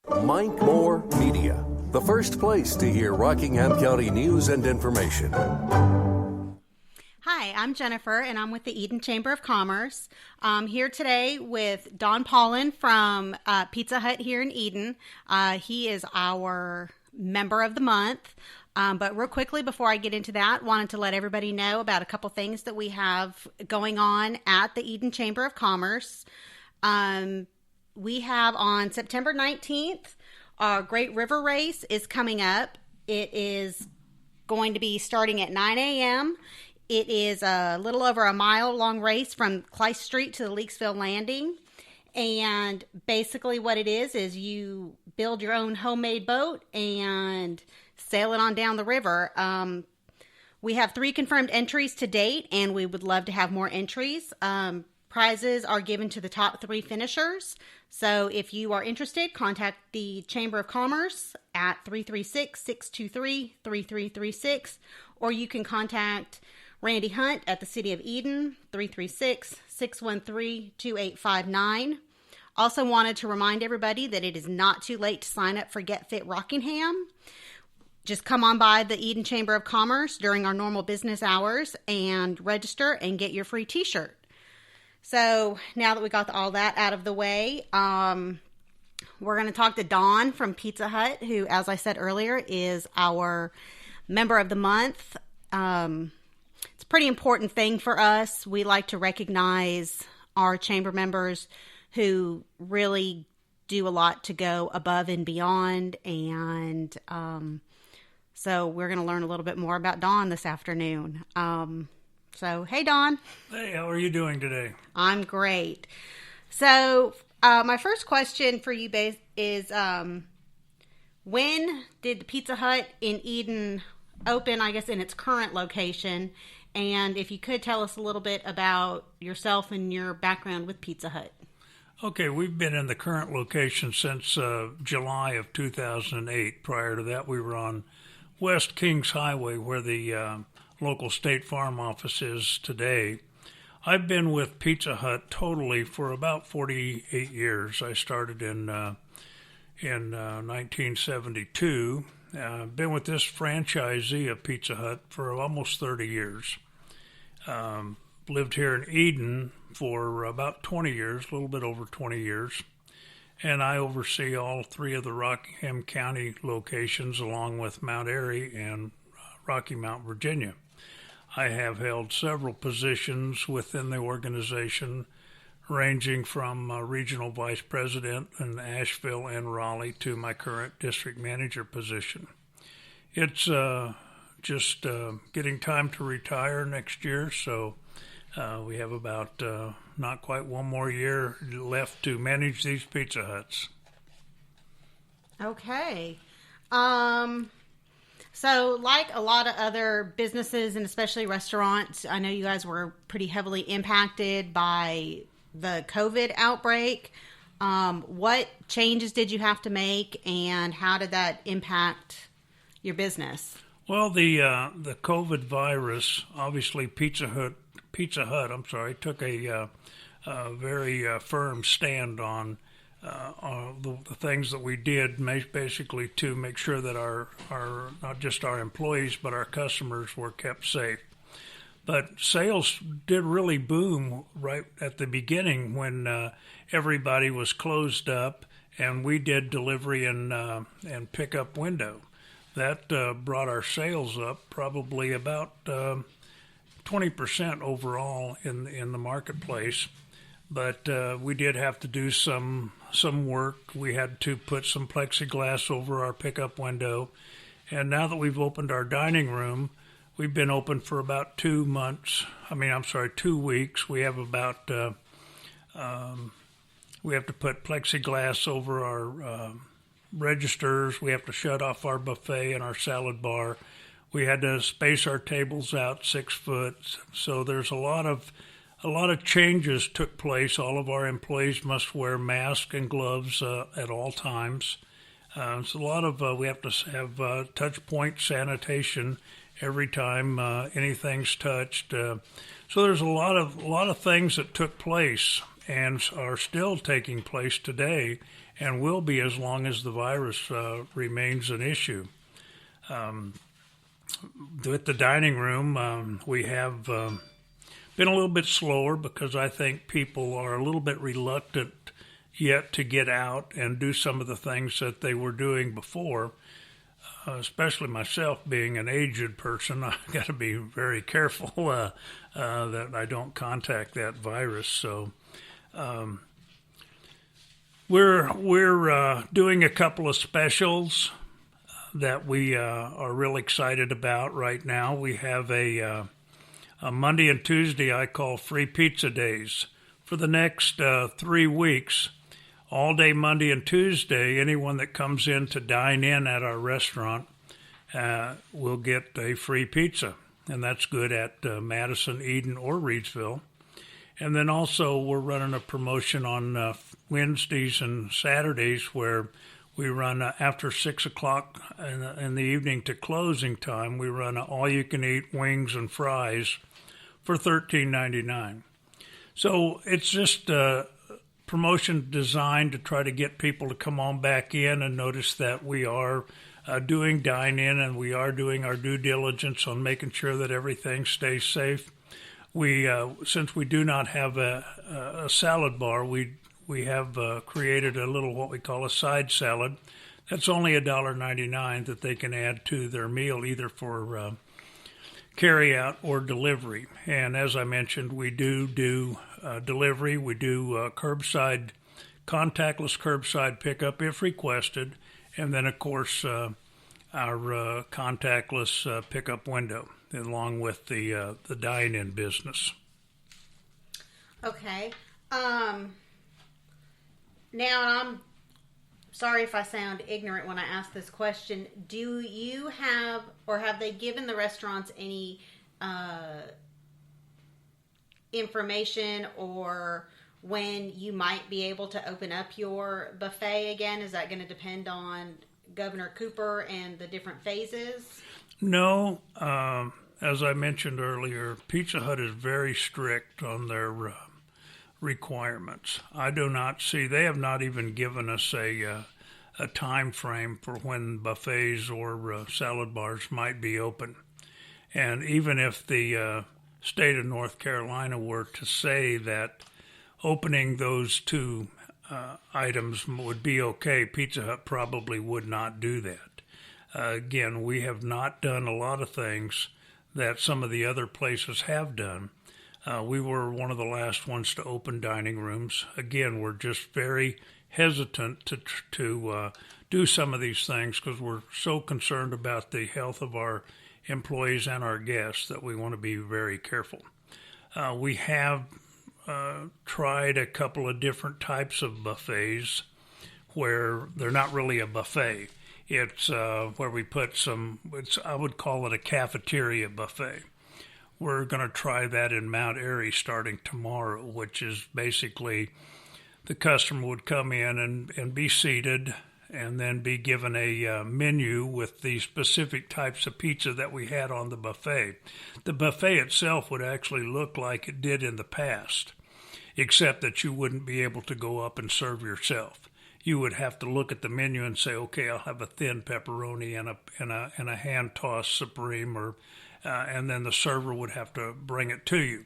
Mike Moore Media, the first place to hear Rockingham County news and information. Hi, I'm Jennifer, and I'm with the Eden Chamber of Commerce. I'm here today with Don Paulin from Pizza Hut here in Eden. He is our member of the month. But real quickly, before I get into that, wanted to let everybody know about a couple things that we have going on at the Eden Chamber of Commerce. We have on September 19th, our Great River Race is coming up. It is going to be starting at 9 a.m. It is a little over a mile-long race from Clyde Street to the Leakesville Landing. And basically what it is you build your own homemade boat and sail it on down the river. We have 3 confirmed entries to date, and we would love to have more entries. Prizes are given to the top 3 finishers. So if you are interested, contact the Chamber of Commerce at 336-623-3336, or you can contact Randy Hunt at the City of Eden, 336-613-2859. Also wanted to remind everybody that it is not too late to sign up for Get Fit Rockingham. Just come on by the Eden Chamber of Commerce during our normal business hours and register and get your free t-shirt. So now that we got all that out of the way, we're going to talk to Don from Pizza Hut, who, as I said earlier, is our member of the month. It's a pretty important thing for us. We like to recognize our chamber members who really do a lot to go above and beyond. And so we're going to learn a little bit more about Don this afternoon. So, hey, Don. Hey, how are you doing today? I'm great. So, my first question for you is, when did the Pizza Hut in Eden open, I guess, in its current location? And if you could tell us a little bit about yourself and your background with Pizza Hut. Okay, we've been in the current location since July of 2008. Prior to that, we were on West Kings Highway, where the local State Farm office is today. I've been with Pizza Hut totally for about 48 years. I started in 1972. Been with this franchisee of Pizza Hut for almost 30 years. Lived here in Eden for about 20 years, a little bit over 20 years. And I oversee all 3 of the Rockingham County locations, along with Mount Airy and Rocky Mount, Virginia. I have held several positions within the organization, ranging from regional vice president in Asheville and Raleigh to my current district manager position. It's just getting time to retire next year, so we have about not quite one more year left to manage these Pizza Huts. Okay. So like a lot of other businesses and especially restaurants, I know you guys were pretty heavily impacted by the COVID outbreak. What changes did you have to make, and how did that impact your business? Well, the COVID virus, obviously Pizza Hut, took a very firm stand on the things that we did, basically to make sure that our not just our employees but our customers were kept safe. But sales did really boom right at the beginning when everybody was closed up, and we did delivery and pickup window. That brought our sales up probably about 20% overall in the marketplace. But we did have to do some work. We had to put some plexiglass over our pickup window. And now that we've opened our dining room, we've been open for about 2 weeks. We have about, we have to put plexiglass over our registers. We have to shut off our buffet and our salad bar. We had to space our tables out 6 foot. So there's a lot of changes took place. All of our employees must wear masks and gloves at all times. It's a lot of we have to have touch point sanitation every time anything's touched. So there's a lot of things that took place and are still taking place today. and will be as long as the virus remains an issue. With the dining room, we have been a little bit slower because I think people are a little bit reluctant yet to get out and do some of the things that they were doing before. Especially myself being an aged person, I got to be very careful that I don't contact that virus. So we're doing a couple of specials that we are really excited about right now. We have a Monday and Tuesday I call free pizza days. For the next 3 weeks, all day Monday and Tuesday, anyone that comes in to dine in at our restaurant will get a free pizza. And that's good at Madison, Eden, or Reidsville. And then also we're running a promotion on Wednesdays and Saturdays where we run after 6 o'clock in the evening to closing time. We run all-you-can-eat wings and fries for $13.99. So it's just promotion designed to try to get people to come on back in and notice that we are doing dine-in and we are doing our due diligence on making sure that everything stays safe. We, since we do not have a salad bar, we have created a little what we call a side salad. That's only $1.99 that they can add to their meal either for carry-out or delivery. And as I mentioned, we do delivery. We do contactless curbside pickup if requested, and then of course our contactless pickup window, along with the dine-in business. Okay. Now, I'm sorry if I sound ignorant when I ask this question. Do you have, or have they given the restaurants any information or when you might be able to open up your buffet again? Is that going to depend on Governor Cooper and the different phases? No. As I mentioned earlier, Pizza Hut is very strict on their requirements. I do not see, they have not even given us a time frame for when buffets or salad bars might be open. And even if the state of North Carolina were to say that opening those two items would be okay, Pizza Hut probably would not do that. Again, we have not done a lot of things that some of the other places have done. We were one of the last ones to open dining rooms. Again, we're just very hesitant to do some of these things because we're so concerned about the health of our employees and our guests that we want to be very careful. We have tried a couple of different types of buffets where they're not really a buffet. It's where we put I would call it a cafeteria buffet. We're going to try that in Mount Airy starting tomorrow, which is basically the customer would come in and be seated and then be given a menu with the specific types of pizza that we had on the buffet. The buffet itself would actually look like it did in the past, except that you wouldn't be able to go up and serve yourself. You would have to look at the menu and say, okay, I'll have a thin pepperoni and a hand-tossed Supreme, and then the server would have to bring it to you.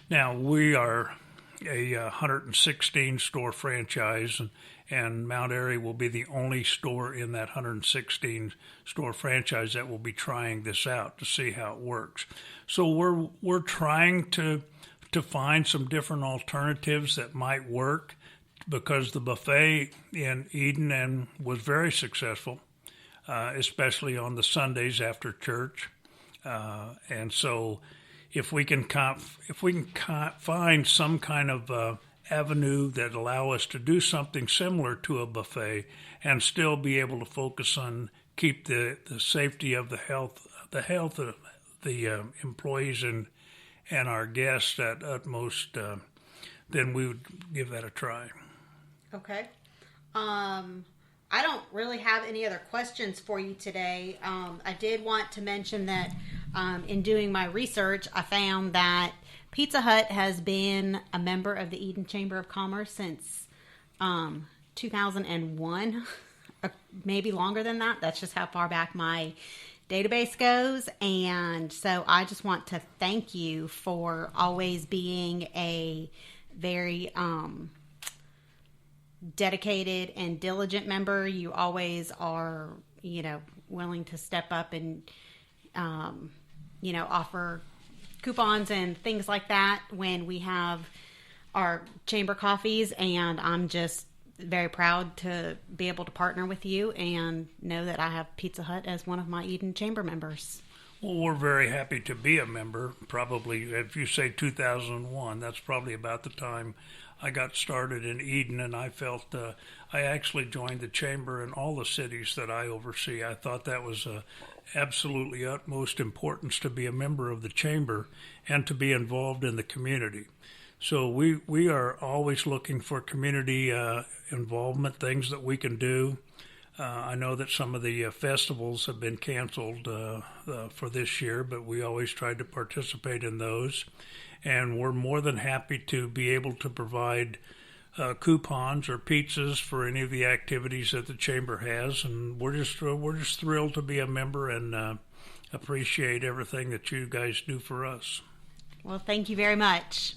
Now, we are a 116-store franchise, and Mount Airy will be the only store in that 116-store franchise that will be trying this out to see how it works. So we're trying to find some different alternatives that might work, because the buffet in Eden was very successful, especially on the Sundays after church. And so if we can find some kind of avenue that allow us to do something similar to a buffet and still be able to focus on keep the safety of the health of the employees and our guests at utmost, then we would give that a try. Okay. I don't really have any other questions for you today. I did want to mention that in doing my research, I found that Pizza Hut has been a member of the Eden Chamber of Commerce since 2001, maybe longer than that. That's just how far back my database goes. And so I just want to thank you for always being a very dedicated and diligent member. You always are, willing to step up and, offer coupons and things like that when we have our chamber coffees. And I'm just very proud to be able to partner with you and know that I have Pizza Hut as one of my Eden Chamber members. Well, we're very happy to be a member. Probably, if you say 2001, that's probably about the time I got started in Eden, and I felt I actually joined the chamber in all the cities that I oversee. I thought that was absolutely utmost importance to be a member of the chamber and to be involved in the community. So we are always looking for community involvement, things that we can do. I know that some of the festivals have been canceled for this year, but we always try to participate in those. And we're more than happy to be able to provide coupons or pizzas for any of the activities that the chamber has. And we're just thrilled to be a member and appreciate everything that you guys do for us. Well, thank you very much.